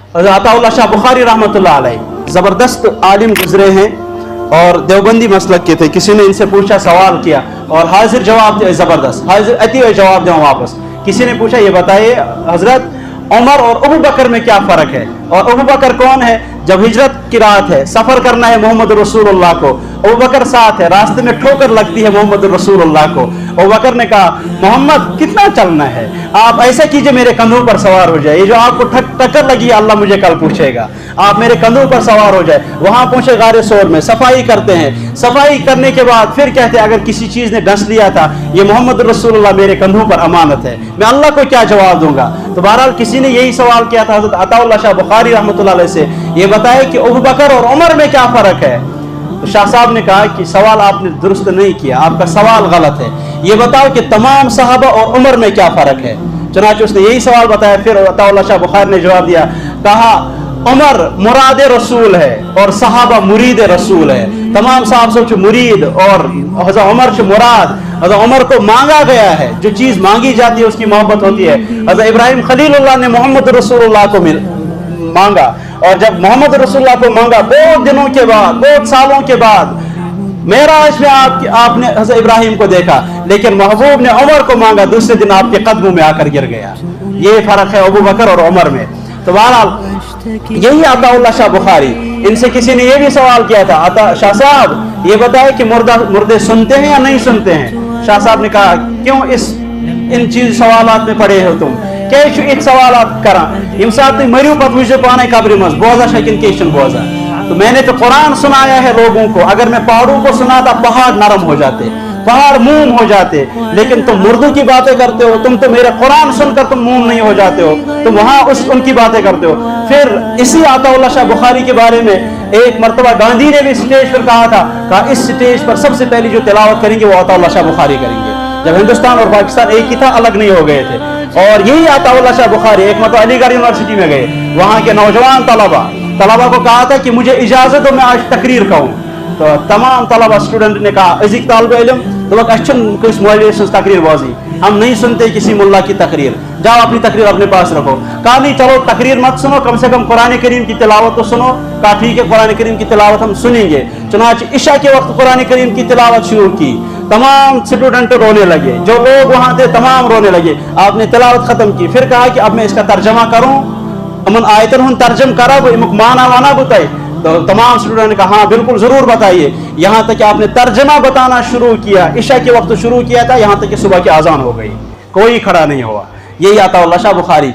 अताउल्लाह शाह बुखारी रहमतुल्लाह अलैह ज़बरदस्त आलिम गुजरे हैं और देवबंदी मसलक के थे। किसी ने इनसे पूछा, सवाल किया और हाजिर जवाब दिया, ज़बरदस्त हाजिर अति जवाब दिया वापस। किसी ने पूछा, ये बताइए हजरत उमर और अबू बकर में क्या फ़र्क है, और अबू बकर कौन है? जब हिजरत की रात है, सफ़र करना है मोहम्मद रसूलुल्लाह को, अबू बकर साथ है, रास्ते में ठोकर लगती है मोहम्मद रसूलुल्लाह को। अबू बकर ने कहा, मोहम्मद कितना चलना है, आप ऐसा कीजिए मेरे कंधों पर सवार हो जाए, ये जो आपको टक्कर लगी अल्लाह मुझे कल पूछेगा, आप मेरे कंधों पर सवार हो जाए। वहां पहुंचे गारे सोर में, सफाई करते हैं, सफाई करने के बाद फिर कहते हैं अगर किसी चीज ने डस लिया था, ये मोहम्मद रसूलुल्लाह मेरे कंधों पर अमानत है, मैं अल्लाह को क्या जवाब दूंगा। तो बहरहाल किसी ने यही सवाल किया था हज़रत अताउल्लाह शाह बुखारी रहमतुल्लाह अलैह से, ये बताए कि अबू बकर और उमर में क्या फर्क है। तो शाह साहब ने कहा कि सवाल आपने दुरुस्त नहीं किया, आपका सवाल गलत है, ये बताओ कि तमाम सहाबा और उमर में क्या फर्क है। चुनांचे उसने यही सवाल बताया। फिर अताउल्लाह शाह बुखारी ने जवाब दिया, कहा उमर मुराद रसूल है और सहाबा मुरीद रसूल है। तमाम साहब सोच मुरीद और हज़रत उमर से मुराद, हज़रत उमर को मांगा गया है, जो चीज़ मांगी जाती है उसकी मोहब्बत होती है। हज़रत इब्राहिम खलीलुल्लाह ने मोहम्मद रसूलुल्लाह को मांगा, और जब मोहम्मद रसूलुल्लाह को मांगा बहुत दिनों के बाद, बहुत सालों के बाद मेराज में आपने हज़रत इब्राहिम को देखा, लेकिन महबूब ने उमर को मांगा, दूसरे दिन आपके कदमों में आकर गिर गया। ये फर्क है अबू बकर और उमर में। तो बहरहाल यही अताउल्लाह शाह बुखारी, इनसे किसी ने यह भी सवाल किया था, शाह साहब ये बताए कि मुर्दे सुनते हैं या नहीं सुनते हैं। शाह साहब ने कहा, क्यों इन चीज सवालात में पड़े हो तुम, क्या इत सवालात करा, यम साथ मरियो पत मुझे पाने कब्र मज बोजा शकिन केशन बोजा। तो मैंने तो कुरान सुनाया है लोगों को, अगर मैं पहाड़ों को सुनाता पहाड़ नरम हो जाते, पहाड़ मूम हो जाते, लेकिन तुम मुर्दों की बातें करते हो, तुम तो मेरे कुरान सुनकर तुम मूम नहीं हो जाते हो, तुम वहां उनकी बातें करते हो। फिर इसी अताउल्लाह शाह बुखारी के बारे में एक मरतबा गांधी ने भी स्टेज पर कहा इस स्टेज पर सबसे पहली जो तिलावत करेंगे वो अताउल्लाह शाह बुखारी करेंगे। जब हिंदुस्तान और पाकिस्तान एक ही था, अलग नहीं हो गए थे। और यही अताउल्लाह शाह बुखारी एक मतलब अलीगढ़ यूनिवर्सिटी में गए, वहां के नौजवान तलबा को कहा था कि मुझे इजाजत दो मैं आज तकरीर कहूँ। तो तमाम तलबा स्टूडेंट ने कहा, अजीक तालिब इल्म तो किस मौलवी तकरीर बाजी, हम नहीं सुनते किसी मुल्ला की तकरीर, जाओ अपनी तकरीर अपने पास रखो। कहा नहीं, चलो तकरीर मत सुनो, कम से कम कुरान करीम की तिलावत तो सुनो। कहा ठीक है, कुरान करीम की तिलावत हम सुनेंगे। चुनांचे इशा के वक्त कुरान करीम की तिलावत शुरू की, तमाम स्टूडेंट रोने लगे, जो लोग वहां थे तमाम रोने लगे। आपने तिलावत खत्म की, फिर कहा कि अब मैं इसका तर्जमा करूं, अमन आयतन हूं तर्जम करा वो माना वाना बताए। तो तमाम स्टूडेंट ने कहा हाँ बिल्कुल जरूर बताइए। यहाँ तक कि आपने तर्जमा बताना शुरू किया, इशा के वक्त शुरू किया था, यहाँ तक कि सुबह की आजान हो गई, कोई खड़ा नहीं हुआ। यही अताउल्लाह शाह बुखारी।